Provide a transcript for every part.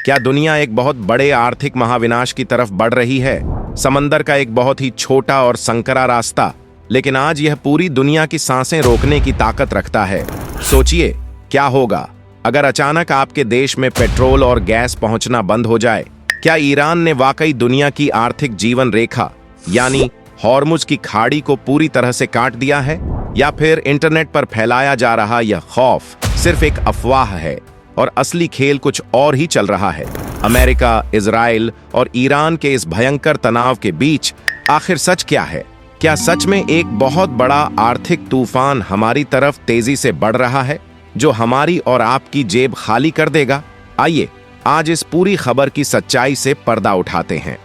क्या दुनिया एक बहुत बड़े आर्थिक महाविनाश की तरफ बढ़ रही है? समंदर का एक बहुत ही छोटा और संकरा रास्ता, लेकिन आज यह पूरी दुनिया की सांसें रोकने की ताकत रखता है। सोचिए, क्या होगा अगर अचानक आपके देश में पेट्रोल और गैस पहुंचना बंद हो जाए? क्या ईरान ने वाकई दुनिया की आर्थिक जीवन रेखा यानी हॉर्मुज की खाड़ी को पूरी तरह से काट दिया है? या फिर इंटरनेट पर फैलाया जा रहा यह खौफ सिर्फ एक अफवाह है और असली खेल कुछ और ही चल रहा है? अमेरिका, इजराइल और ईरान के इस भयंकर तनाव के बीच आखिर सच क्या है? क्या सच में एक बहुत बड़ा आर्थिक तूफान हमारी तरफ तेजी से बढ़ रहा है, जो हमारी और आपकी जेब खाली कर देगा? आइए आज इस पूरी खबर की सच्चाई से पर्दा उठाते हैं।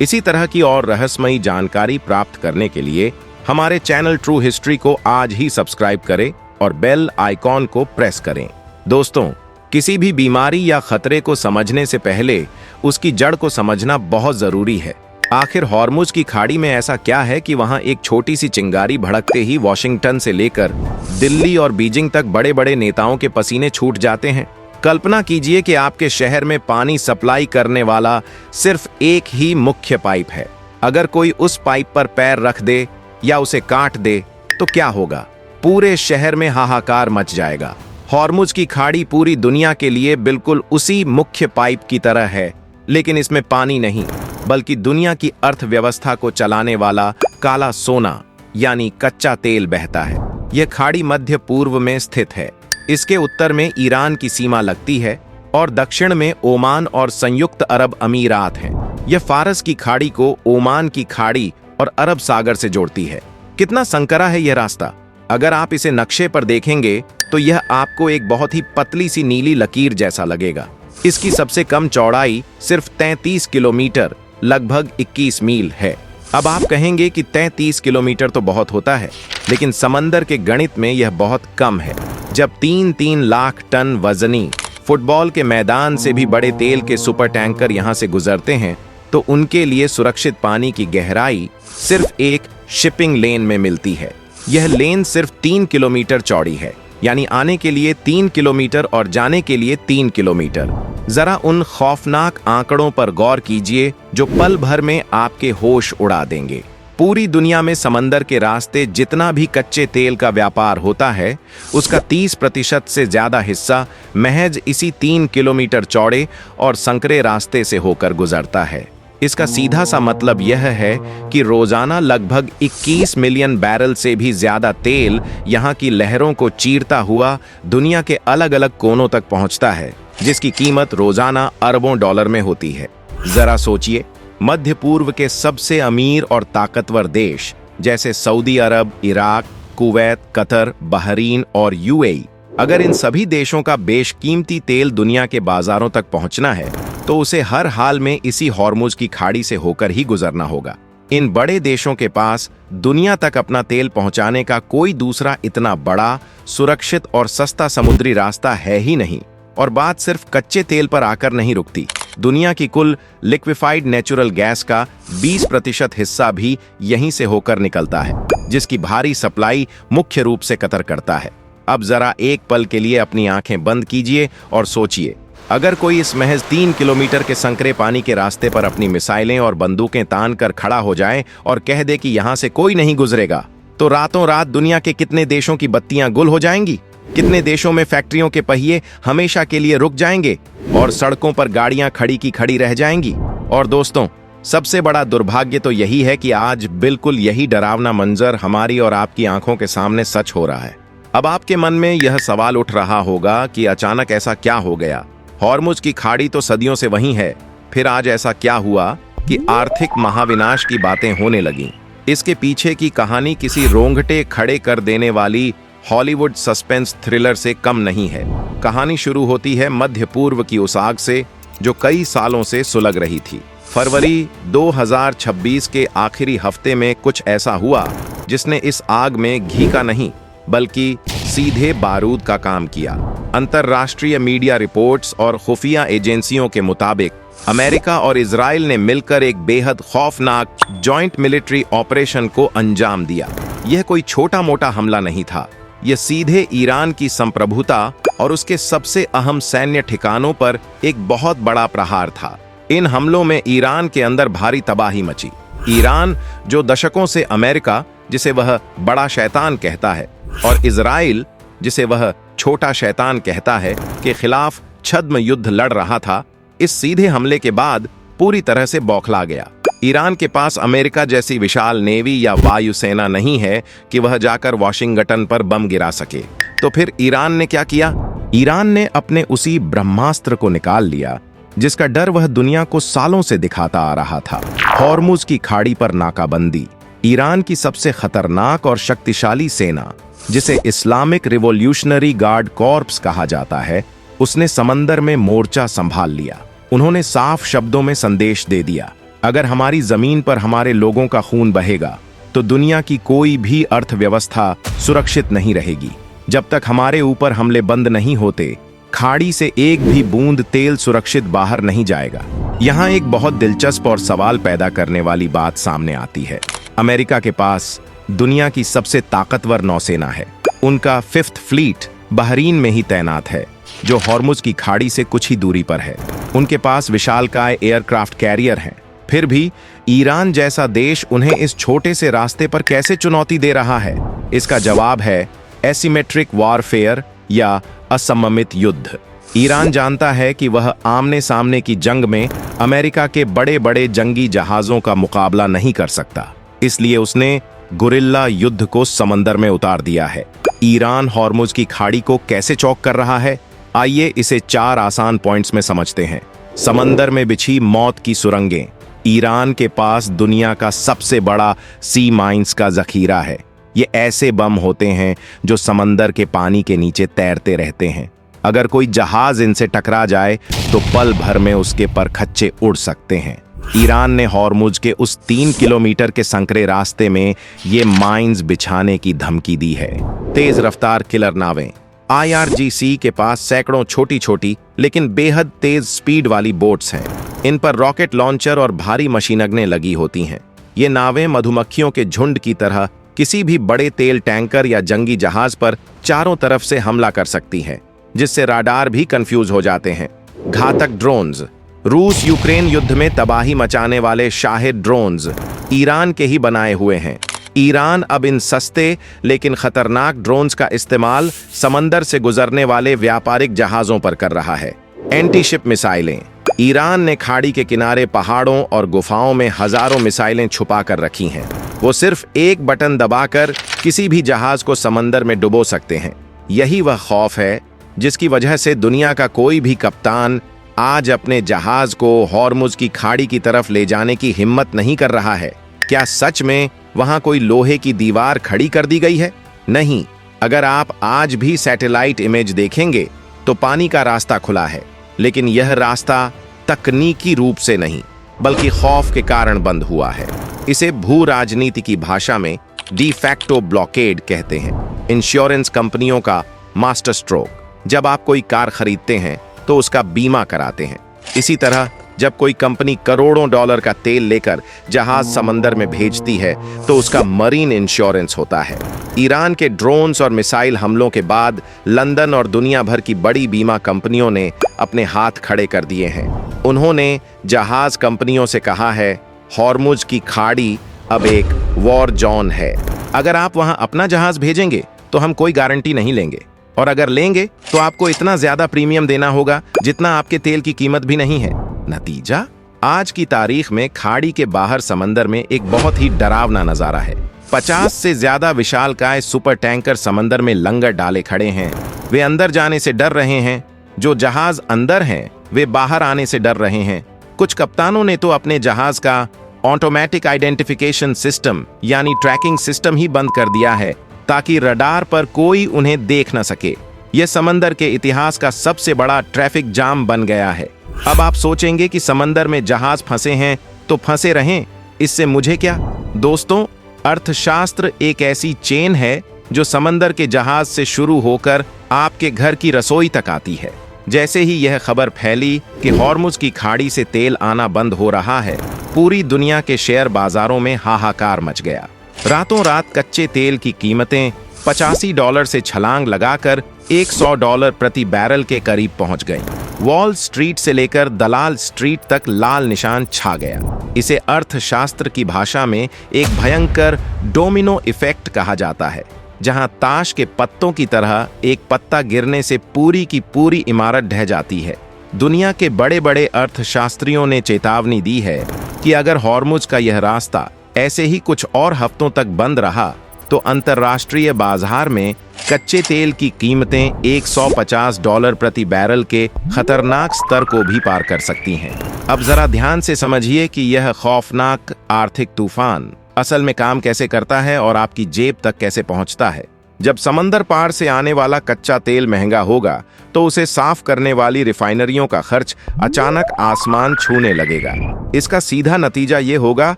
इसी तरह की और रहस्यमयी जानकारी प्राप्त करने के लिए हमारे चैनल ट्रू हिस्ट्री को आज ही सब्सक्राइब करें और बेल आइकॉन को प्रेस करें। दोस्तों, किसी भी बीमारी या खतरे को समझने से पहले उसकी जड़ को समझना बहुत जरूरी है। आखिर हॉर्मुज की खाड़ी में ऐसा क्या है कि वहां एक छोटी सी चिंगारी भड़कते ही वॉशिंगटन से लेकर दिल्ली और बीजिंग तक बड़े बड़े नेताओं के पसीने छूट जाते हैं? कल्पना कीजिए कि आपके शहर में पानी सप्लाई करने वाला सिर्फ एक ही मुख्य पाइप है। अगर कोई उस पाइप पर पैर रख दे या उसे काट दे तो क्या होगा? पूरे शहर में हाहाकार मच जाएगा। हॉर्मुज की खाड़ी पूरी दुनिया के लिए बिल्कुल उसी मुख्य पाइप की तरह है, लेकिन इसमें पानी नहीं बल्कि दुनिया की अर्थव्यवस्था को चलाने वाला काला सोना यानी कच्चा तेल बहता है। यह खाड़ी मध्य पूर्व में स्थित है। इसके उत्तर में ईरान की सीमा लगती है और दक्षिण में ओमान और संयुक्त अरब अमीरात हैं। यह फारस की खाड़ी को ओमान की खाड़ी और अरब सागर से जोड़ती है। कितना संकरा है यह रास्ता! अगर आप इसे नक्शे पर देखेंगे तो यह आपको एक बहुत ही पतली सी नीली लकीर जैसा लगेगा। इसकी सबसे कम चौड़ाई सिर्फ 33 किलोमीटर लगभग 21 मील है। अब आप कहेंगे कि 33 किलोमीटर तो बहुत होता है, लेकिन समंदर के गणित में यह बहुत कम है। जब 3-3 लाख टन वजनी फुटबॉल के मैदान से भी बड़े तेल के सुपर टैंकर यहां से गुजरते हैं तो उनके लिए सुरक्षित पानी की गहराई सिर्फ एक शिपिंग लेन में मिलती है। यह लेन सिर्फ 3 किलोमीटर चौड़ी है, यानी आने के लिए 3 किलोमीटर और जाने के लिए 3 किलोमीटर। जरा उन खौफनाक आंकड़ों पर गौर कीजिए जो पल भर में आपके होश उड़ा देंगे। पूरी दुनिया में समंदर के रास्ते जितना भी कच्चे तेल का व्यापार होता है, उसका 30% से ज्यादा हिस्सा महज इसी 3 किलोमीटर चौड़े और संकरे रास्ते से होकर गुजरता है। इसका सीधा सा मतलब यह है कि रोजाना लगभग 21 मिलियन बैरल से भी ज्यादा तेल यहाँ की लहरों को चीरता हुआ दुनिया के अलग अलग कोनों तक पहुँचता है, जिसकी कीमत रोजाना अरबों डॉलर में होती है। जरा सोचिए, मध्य पूर्व के सबसे अमीर और ताकतवर देश जैसे सऊदी अरब, इराक, कुवैत, कतर, बहरीन और यूएई, अगर इन सभी देशों का बेशकीमती तेल दुनिया के बाजारों तक पहुंचना है तो उसे हर हाल में इसी हॉर्मुज की खाड़ी से होकर ही गुजरना होगा। इन बड़े देशों के पास दुनिया तक अपना तेल पहुंचाने का कोई दूसरा इतना बड़ा, सुरक्षित और सस्ता समुद्री रास्ता है ही नहीं। और बात सिर्फ कच्चे तेल पर आकर नहीं रुकती। दुनिया की कुल लिक्विफाइड नेचुरल गैस का 20% हिस्सा भी यहीं से होकर निकलता है, जिसकी भारी सप्लाई मुख्य रूप से कतर करता है। अब जरा एक पल के लिए अपनी आंखें बंद कीजिए और सोचिए, अगर कोई इस महज 3 किलोमीटर के संकरे पानी के रास्ते पर अपनी मिसाइलें और बंदूकें तान कर खड़ा हो जाए और कह दे कि यहां से कोई नहीं गुजरेगा, तो रातों रात दुनिया के कितने देशों की बत्तियां गुल हो जाएंगी। कितने देशों में फैक्ट्रियों के पहिए हमेशा के लिए रुक जाएंगे और सड़कों पर गाड़ियां खड़ी की खड़ी रह जाएंगी। और दोस्तों, सबसे बड़ा दुर्भाग्य तो यही है कि आज बिल्कुल यही डरावना मंजर हमारी और आपकी आंखों के सामने सच हो रहा है। अब आपके मन में यह सवाल उठ रहा होगा कि अचानक ऐसा क्या हो गया? हॉर्मुज की खाड़ी तो सदियों से वहीं है, फिर आज ऐसा क्या हुआ कि आर्थिक महाविनाश की बातें होने लगीं? इसके पीछे की कहानी किसी रोंगटे खड़े कर देने वाली हॉलीवुड सस्पेंस थ्रिलर से कम नहीं है। कहानी शुरू होती है मध्य पूर्व की उस आग से जो कई सालों से सुलग रही थी। फरवरी 2026 के आखिरी हफ्ते में कुछ ऐसा हुआ जिसने इस आग में घी का नहीं बल्कि सीधे बारूद का काम किया। अंतर्राष्ट्रीय मीडिया रिपोर्ट्स और खुफिया एजेंसियों के मुताबिक अमेरिका और इजराइल ने मिलकर एक बेहद खौफनाक जॉइंट मिलिट्री ऑपरेशन को अंजाम दिया। यह कोई छोटा मोटा हमला नहीं था, ये सीधे ईरान की संप्रभुता और उसके सबसे अहम सैन्य ठिकानों पर एक बहुत बड़ा प्रहार था। इन हमलों में ईरान के अंदर भारी तबाही मची। ईरान, जो दशकों से अमेरिका, जिसे वह बड़ा शैतान कहता है, और इजराइल, जिसे वह छोटा शैतान कहता है, के खिलाफ छद्म युद्ध लड़ रहा था, इस सीधे हमले के बाद पूरी तरह से बौखला गया। ईरान के पास अमेरिका जैसी विशाल नेवी या वायुसेना नहीं है कि वह जाकर वॉशिंगटन पर बम गिरा सके। तो फिर ईरान ने क्या किया? ईरान ने अपने उसी ब्रह्मास्त्र को निकाल लिया जिसका डर वह दुनिया को सालों से दिखाता आ रहा था। हॉर्मुज की खाड़ी पर नाकाबंदी। ईरान की सबसे खतरनाक और शक्तिशाली सेना, जिसे इस्लामिक रिवॉल्यूशनरी गार्ड कॉर्प्स कहा जाता है, उसने समंदर में मोर्चा संभाल लिया। उन्होंने साफ शब्दों में संदेश दे दिया, अगर हमारी जमीन पर हमारे लोगों का खून बहेगा तो दुनिया की कोई भी अर्थव्यवस्था सुरक्षित नहीं रहेगी। जब तक हमारे ऊपर हमले बंद नहीं होते, खाड़ी से एक भी बूंद तेल सुरक्षित बाहर नहीं जाएगा। यहाँ एक बहुत दिलचस्प और सवाल पैदा करने वाली बात सामने आती है। अमेरिका के पास दुनिया की सबसे ताकतवर नौसेना है। उनका 5th फ्लीट बहरीन में ही तैनात है, जो हॉर्मुज की खाड़ी से कुछ ही दूरी पर है। उनके पास विशालकाय एयरक्राफ्ट कैरियर हैं। फिर भी ईरान जैसा देश उन्हें इस छोटे से रास्ते पर कैसे चुनौती दे रहा है? इसका जवाब है एसिमेट्रिक वॉरफेयर या असममित युद्ध। ईरान जानता है कि वह आमने सामने की जंग में अमेरिका के बड़े बड़े जंगी जहाजों का मुकाबला नहीं कर सकता, इसलिए उसने गुरिल्ला युद्ध को समंदर में उतार दिया है। ईरान हॉर्मुज की खाड़ी को कैसे चौक कर रहा है? आइए इसे 4 आसान पॉइंट्स में समझते हैं। समंदर में बिछी मौत की सुरंगें। ईरान के पास दुनिया का सबसे बड़ा सी माइंस का जखीरा है। ये ऐसे बम होते हैं जो समंदर के पानी के नीचे तैरते रहते हैं। अगर कोई जहाज इनसे टकरा जाए तो पल भर में उसके परखच्चे उड़ सकते हैं। ईरान ने हॉर्मुज के उस 3 किलोमीटर के संकरे रास्ते में ये माइंस बिछाने की धमकी दी है। तेज रफ्तार किलर नावें। IRGC के पास सैकड़ों छोटी छोटी लेकिन बेहद तेज स्पीड वाली बोट्स हैं। इन पर रॉकेट लॉन्चर और भारी मशीनगनें लगी होती हैं। ये नावें मधुमक्खियों के झुंड की तरह किसी भी बड़े तेल टैंकर या जंगी जहाज पर चारों तरफ से हमला कर सकती हैं, जिससे राडार भी कंफ्यूज हो जाते हैं। घातक ड्रोन्स। रूस यूक्रेन युद्ध में तबाही मचाने वाले शाहिद ड्रोन्स ईरान के ही बनाए हुए हैं। ईरान अब इन सस्ते लेकिन खतरनाक ड्रोन्स का इस्तेमाल समंदर से गुजरने वाले व्यापारिक जहाजों पर कर रहा है। एंटी शिप मिसाइलें। ईरान ने खाड़ी के किनारे पहाड़ों और गुफाओं में हजारों मिसाइलें छुपा कर रखी हैं। वो सिर्फ एक बटन दबाकर किसी भी जहाज को समंदर में डुबो सकते हैं। यही वह खौफ है जिसकी वजह से दुनिया का कोई भी कप्तान आज अपने जहाज को हॉर्मुज की खाड़ी की तरफ ले जाने की हिम्मत नहीं कर रहा है। क्या सच में वहां कोई लोहे की दीवार खड़ी कर दी गई है? नहीं। अगर आप आज भी सैटेलाइट इमेज देखेंगे तो पानी का रास्ता खुला है, लेकिन यह रास्ता तकनीकी रूप से नहीं बल्कि खौफ के कारण बंद हुआ है। इसे भू राजनीति की भाषा में डी फैक्टो ब्लॉकेड कहते हैं। इंश्योरेंस कंपनियों का मास्टर स्ट्रोक। जब आप कोई कार खरीदते हैं तो उसका बीमा कराते हैं। इसी तरह जब कोई कंपनी करोड़ों डॉलर का तेल लेकर जहाज समंदर में भेजती है तो उसका मरीन इंश्योरेंस होता है। ईरान के ड्रोन्स और मिसाइल हमलों के बाद लंदन और दुनिया भर की बड़ी बीमा कंपनियों ने अपने हाथ खड़े कर दिए हैं। उन्होंने जहाज कंपनियों से कहा है, हॉर्मुज की खाड़ी अब एक वॉर जोन है। अगर आप वहां अपना जहाज भेजेंगे तो हम कोई गारंटी नहीं लेंगे, और अगर लेंगे तो आपको इतना ज्यादा प्रीमियम देना होगा जितना आपके तेल की कीमत भी नहीं है। नतीजा, आज की तारीख में खाड़ी के बाहर समंदर में एक बहुत ही डरावना नजारा है। 50 से ज्यादा विशालकाय सुपर टैंकर समंदर में लंगर डाले खड़े हैं। वे अंदर जाने से डर रहे हैं। जो जहाज अंदर हैं वे बाहर आने से डर रहे हैं। कुछ कप्तानों ने तो अपने जहाज का ऑटोमेटिक आइडेंटिफिकेशन सिस्टम यानी ट्रैकिंग सिस्टम ही बंद कर दिया है ताकि रडार पर कोई उन्हें देख न सके। यह समंदर के इतिहास का सबसे बड़ा ट्रैफिक जाम बन गया है। अब आप सोचेंगे कि समंदर में जहाज फंसे हैं तो फंसे रहें, इससे मुझे क्या? दोस्तों, अर्थशास्त्र एक ऐसी चेन है जो समंदर के जहाज से शुरू होकर आपके घर की रसोई तक आती है। जैसे ही यह खबर फैली कि हॉर्मुज की खाड़ी से तेल आना बंद हो रहा है, पूरी दुनिया के शेयर बाजारों में हाहाकार मच गया। रातों रात कच्चे तेल की कीमतें $85 से छलांग लगाकर $100 प्रति बैरल के करीब पहुंच गई। वॉल स्ट्रीट से लेकर दलाल स्ट्रीट तक लाल निशान छा गया। इसे अर्थशास्त्र की भाषा में एक भयंकर डोमिनो इफेक्ट कहा जाता है, जहां ताश के पत्तों की तरह एक पत्ता गिरने से पूरी की पूरी इमारत ढह जाती है। दुनिया के बड़े बड़े अर्थशास्त्रियों ने चेतावनी दी है कि अगर हॉर्मुज का यह रास्ता ऐसे ही कुछ और हफ्तों तक बंद रहा तो अंतर्राष्ट्रीय बाजार में कच्चे तेल की कीमतें $150 प्रति बैरल के खतरनाक स्तर को भी पार कर सकती हैं। अब जरा ध्यान से समझिए कि यह खौफनाक आर्थिक तूफान असल में काम कैसे करता है और आपकी जेब तक कैसे पहुंचता है। जब समंदर पार से आने वाला कच्चा तेल महंगा होगा तो उसे साफ करने वाली रिफाइनरियों का खर्च अचानक आसमान छूने लगेगा। इसका सीधा नतीजा ये होगा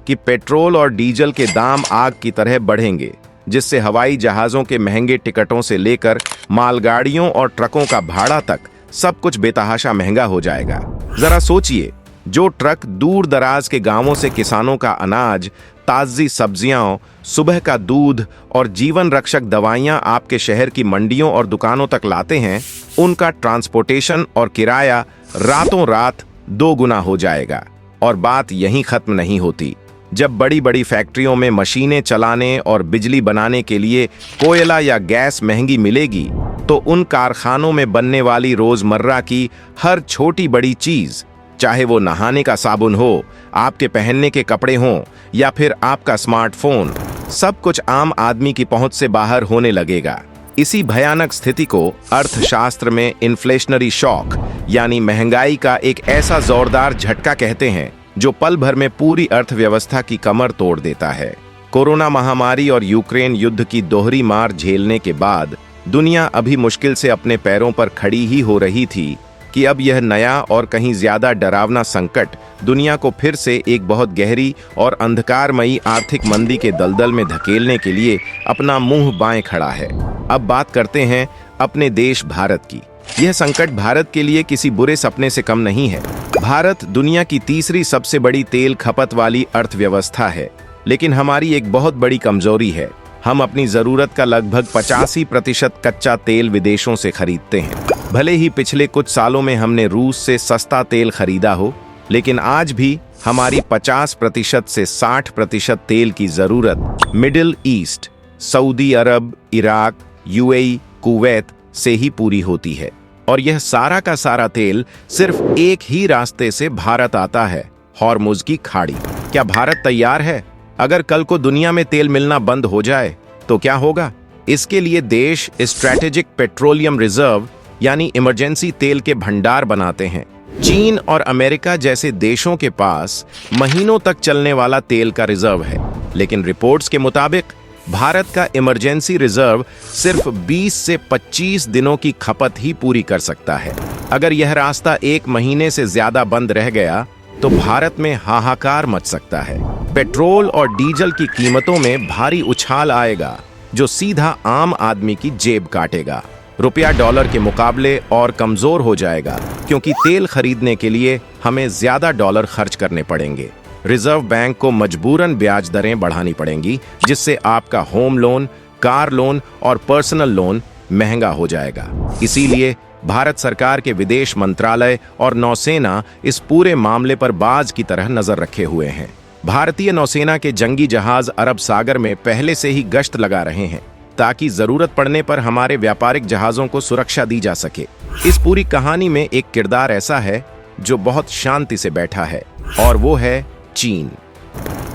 कि पेट्रोल और डीजल के दाम आग की तरह बढ़ेंगे, जिससे हवाई जहाजों के महंगे टिकटों से लेकर मालगाड़ियों और ट्रकों का भाड़ा तक सब कुछ बेतहाशा महंगा हो जाएगा। जरा सोचिए, जो ट्रक दूर दराज के गांवों से किसानों का अनाज, ताजी सब्जियां, सुबह का दूध और जीवन रक्षक दवाइयां आपके शहर की मंडियों और दुकानों तक लाते हैं, उनका ट्रांसपोर्टेशन और किराया रातों रात 2 गुना हो जाएगा। और बात यहीं खत्म नहीं होती। जब बड़ी बड़ी फैक्ट्रियों में मशीनें चलाने और बिजली बनाने के लिए कोयला या गैस महंगी मिलेगी, तो उन कारखानों में बनने वाली रोजमर्रा की हर छोटी बड़ी चीज, चाहे वो नहाने का साबुन हो, आपके पहनने के कपड़े हों या फिर आपका स्मार्टफोन, सब कुछ आम आदमी की पहुंच से बाहर होने लगेगा। इसी भयानक स्थिति को अर्थशास्त्र में इन्फ्लेशनरी शॉक यानी महंगाई का एक ऐसा जोरदार झटका कहते हैं जो पल भर में पूरी अर्थव्यवस्था की कमर तोड़ देता है। कोरोना महामारी और यूक्रेन युद्ध की दोहरी मार झेलने के बाद दुनिया अभी मुश्किल से अपने पैरों पर खड़ी ही हो रही थी कि अब यह नया और कहीं ज्यादा डरावना संकट दुनिया को फिर से एक बहुत गहरी और अंधकारमयी आर्थिक मंदी के दलदल में धकेलने के लिए अपना मुंह बाएं खड़ा है। अब बात करते हैं अपने देश भारत की। यह संकट भारत के लिए किसी बुरे सपने से कम नहीं है। भारत दुनिया की तीसरी सबसे बड़ी तेल खपत वाली अर्थव्यवस्था है, लेकिन हमारी एक बहुत बड़ी कमजोरी है। हम अपनी जरूरत का लगभग 85% कच्चा तेल विदेशों से खरीदते हैं। भले ही पिछले कुछ सालों में हमने रूस से सस्ता तेल खरीदा हो, लेकिन आज भी हमारी 50% से 60% तेल की जरूरत मिडिल ईस्ट, सऊदी अरब, इराक, यूएई, कुवैत से ही पूरी होती है। और यह सारा का सारा तेल सिर्फ एक ही रास्ते से भारत आता है, हॉर्मुज की खाड़ी। क्या भारत तैयार है? अगर कल को दुनिया में तेल मिलना बंद हो जाए तो क्या होगा? इसके लिए देश स्ट्रैटेजिक पेट्रोलियम रिजर्व यानी इमरजेंसी तेल के भंडार बनाते हैं। चीन और अमेरिका जैसे देशों के पास महीनों तक चलने वाला तेल का रिजर्व है, लेकिन रिपोर्ट्स के मुताबिक भारत का इमरजेंसी रिजर्व सिर्फ 20 से 25 दिनों की खपत ही पूरी कर सकता है। अगर यह रास्ता 1 महीने से ज्यादा बंद रह गया तो भारत में हाहाकार मच सकता है। पेट्रोल और डीजल की कीमतों में भारी उछाल आएगा, जो सीधा आम आदमी की जेब काटेगा। रुपया डॉलर के मुकाबले और कमजोर हो जाएगा, क्योंकि तेल खरीदने के लिए हमें ज्यादा डॉलर खर्च करने पड़ेंगे। रिजर्व बैंक को मजबूरन ब्याज दरें बढ़ानी पड़ेंगी, जिससे आपका होम लोन, कार लोन और पर्सनल लोन महंगा हो जाएगा। इसीलिए भारत सरकार के विदेश मंत्रालय और नौसेना इस पूरे मामले पर बाज की तरह नजर रखे हुए हैं। भारतीय नौसेना के जंगी जहाज अरब सागर में पहले से ही गश्त लगा रहे हैं, ताकि जरूरत पड़ने पर हमारे व्यापारिक जहाजों को सुरक्षा दी जा सके। इस पूरी कहानी में एक किरदार ऐसा है जो बहुत शांति से बैठा है, और वो है चीन।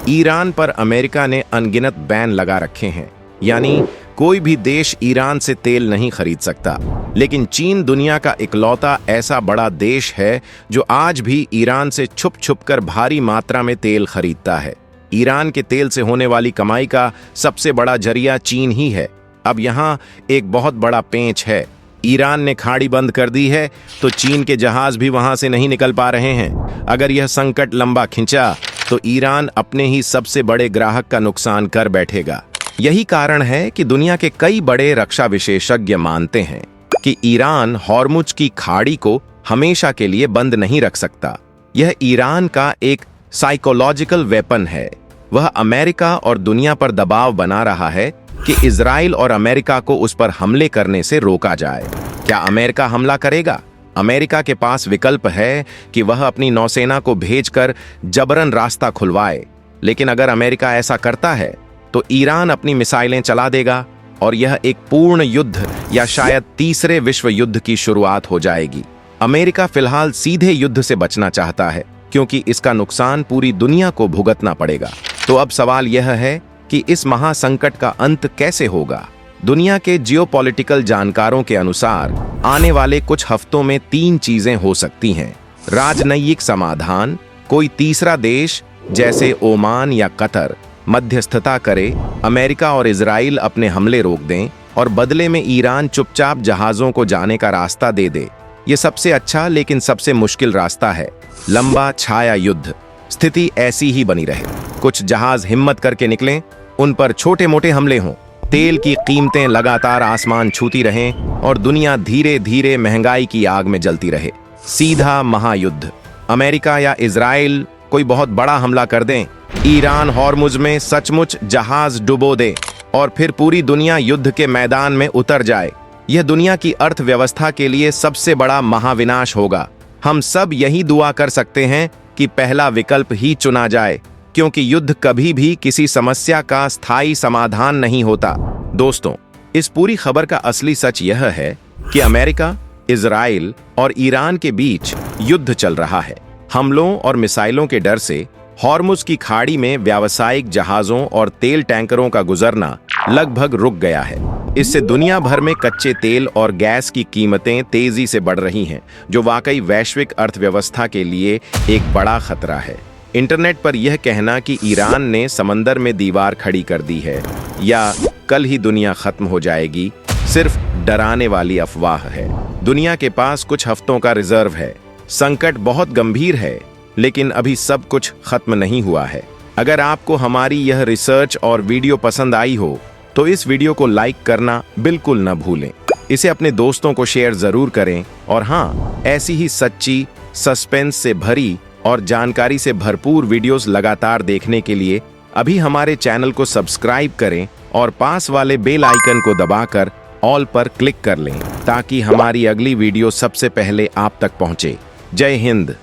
ईरान पर अमेरिका ने अनगिनत बैन लगा रखे हैं, यानी कोई भी देश ईरान से तेल नहीं खरीद सकता। लेकिन चीन दुनिया का इकलौता ऐसा बड़ा देश है जो आज भी ईरान से छुप छुप कर भारी मात्रा में तेल खरीदता है। ईरान के तेल से होने वाली कमाई का सबसे बड़ा जरिया चीन ही है। अब यहाँ एक बहुत बड़ा पेंच है। ईरान ने खाड़ी बंद कर दी है तो चीन के जहाज भी वहां से नहीं निकल पा रहे हैं। अगर यह संकट लंबा खिंचा तो ईरान अपने ही सबसे बड़े ग्राहक का नुकसान कर बैठेगा। यही कारण है कि दुनिया के कई बड़े रक्षा विशेषज्ञ मानते हैं कि ईरान हॉर्मुज की खाड़ी को हमेशा के लिए बंद नहीं रख सकता। यह ईरान का एक साइकोलॉजिकल वेपन है। वह अमेरिका और दुनिया पर दबाव बना रहा है कि इजराइल और अमेरिका को उस पर हमले करने से रोका जाए। क्या अमेरिका हमला करेगा? अमेरिका के पास विकल्प है कि वह अपनी नौसेना को भेजकर जबरन रास्ता खुलवाए, लेकिन अगर अमेरिका ऐसा करता है तो ईरान अपनी मिसाइलें चला देगा और यह एक पूर्ण युद्ध या शायद तीसरे विश्व युद्ध की शुरुआत हो जाएगी। अमेरिका फिलहाल सीधे युद्ध से बचना चाहता है क्योंकि इसका नुकसान पूरी दुनिया को भुगतना पड़ेगा। तो अब सवाल यह है कि इस महासंकट का अंत कैसे होगा? दुनिया के जियोपॉलिटिकल जानकारों के अनुसार आने वाले कुछ हफ्तों में 3 चीजें हो सकती हैं। राजनयिक समाधान, कोई तीसरा देश जैसे ओमान या कतर मध्यस्थता करे, अमेरिका और इजराइल अपने हमले रोक दें और बदले में ईरान चुपचाप जहाजों को जाने का रास्ता दे दे। ये सबसे अच्छा लेकिन सबसे मुश्किल रास्ता है। लंबा छाया युद्ध, स्थिति ऐसी ही बनी रहे। कुछ जहाज हिम्मत करके निकलें, उन पर छोटे मोटे हमले हों, तेल की कीमतें लगातार आसमान छूती रहें और दुनिया धीरे धीरे महंगाई की आग में जलती रहे। सीधा महायुद्ध, अमेरिका या इजराइल कोई बहुत बड़ा हमला कर दें, ईरान हॉर्मुज में सचमुच जहाज डुबो दे और फिर पूरी दुनिया युद्ध के मैदान में उतर जाए। यह दुनिया की अर्थव्यवस्था के लिए सबसे बड़ा महाविनाश होगा। हम सब यही दुआ कर सकते हैं कि पहला विकल्प ही चुना जाए, क्योंकि युद्ध कभी भी किसी समस्या का स्थायी समाधान नहीं होता। दोस्तों, इस पूरी खबर का असली सच यह है कि अमेरिका, इजराइल और ईरान के बीच युद्ध चल रहा है। हमलों और मिसाइलों के डर से हॉर्मुज की खाड़ी में व्यावसायिक जहाजों और तेल टैंकरों का गुजरना लगभग रुक गया है। इससे दुनिया भर में कच्चे तेल और गैस की कीमतें तेजी से बढ़ रही हैं, जो वाकई वैश्विक अर्थव्यवस्था के लिए एक बड़ा खतरा है। इंटरनेट पर यह कहना कि ईरान ने समंदर में दीवार खड़ी कर दी है या कल ही दुनिया खत्म हो जाएगी, सिर्फ डराने वाली अफवाह है। दुनिया के पास कुछ हफ्तों का रिजर्व है। संकट बहुत गंभीर है, लेकिन अभी सब कुछ खत्म नहीं हुआ है। अगर आपको हमारी यह रिसर्च और वीडियो पसंद आई हो तो इस वीडियो को लाइक करना बिल्कुल न भूलें। इसे अपने दोस्तों को शेयर जरूर करें और हाँ, ऐसी ही सच्ची, सस्पेंस से भरी और जानकारी से भरपूर वीडियोस लगातार देखने के लिए अभी हमारे चैनल को सब्सक्राइब करें और पास वाले बेल आइकन को दबाकर ऑल पर क्लिक कर लें ताकि हमारी अगली वीडियो सबसे पहले आप तक पहुंचे। जय हिंद।